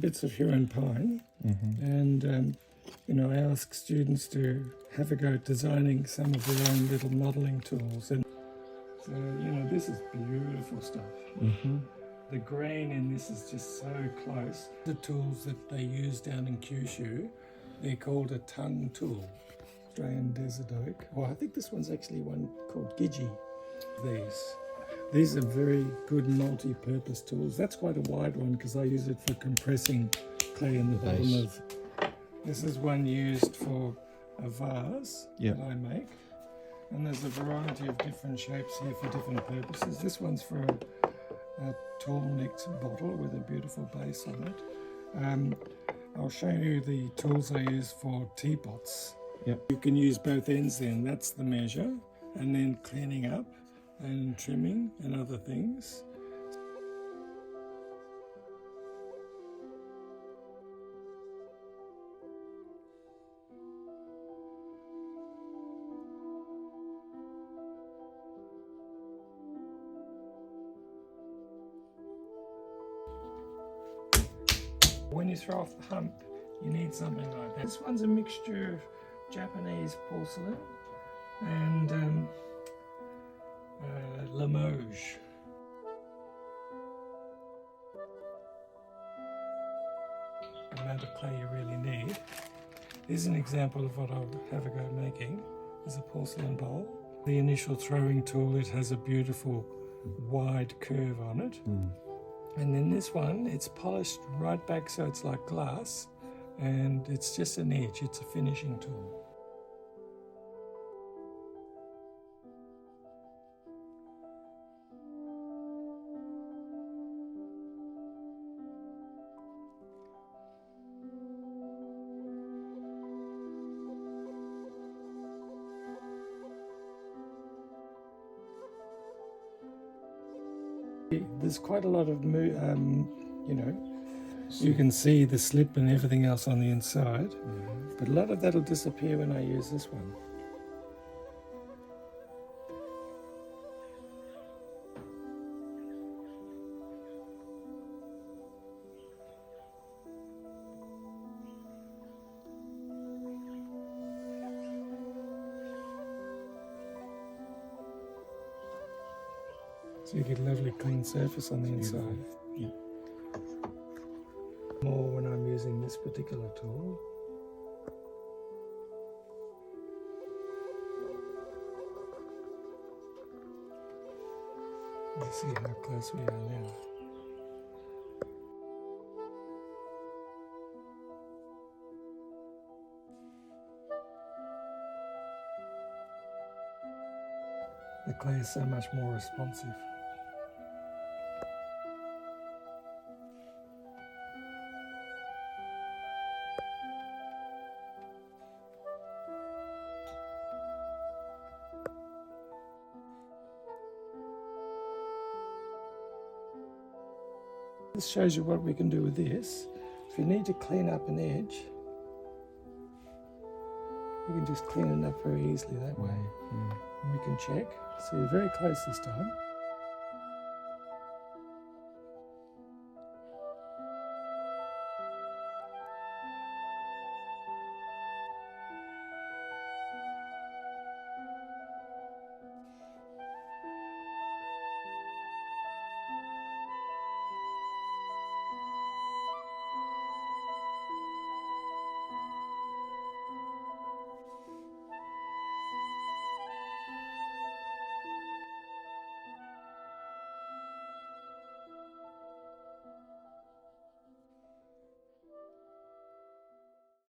Bits of Huron pine, and I ask students to have a go at designing some of their own little modelling tools. And so, this is beautiful stuff. The grain in this is just so close. The tools that they use down in Kyushu, they're called a tongue tool, Australian desert oak. Well, I think this one's actually one called Gidgee. These are very good multi-purpose tools. That's quite a wide one because I use it for compressing clay in the bottom of. This is one used for a vase that I make. And there's a variety of different shapes here for different purposes. This one's for a tall-necked bottle with a beautiful base on it. I'll show you the tools I use for teapots. You can use both ends then, that's the measure, and then cleaning up and trimming and other things. When you throw off the hump, you need something like that. This one's a mixture of Japanese porcelain and Limoges. The amount of clay you really need. Here's an example of what I'll have a go making. There's a porcelain bowl. The initial throwing tool, it has a beautiful wide curve on it. And then this one, it's polished right back so it's like glass, and it's just an edge, it's a finishing tool. There's quite a lot of, you can see the slip and everything else on the inside, but a lot of that will disappear when I use this one. So you get a lovely clean surface on the inside. More when I'm using this particular tool. You see how close we are now. The clay is so much more responsive. This shows you what we can do with this. If you need to clean up an edge, you can just clean it up very easily that way. And we can check. See, very close this time.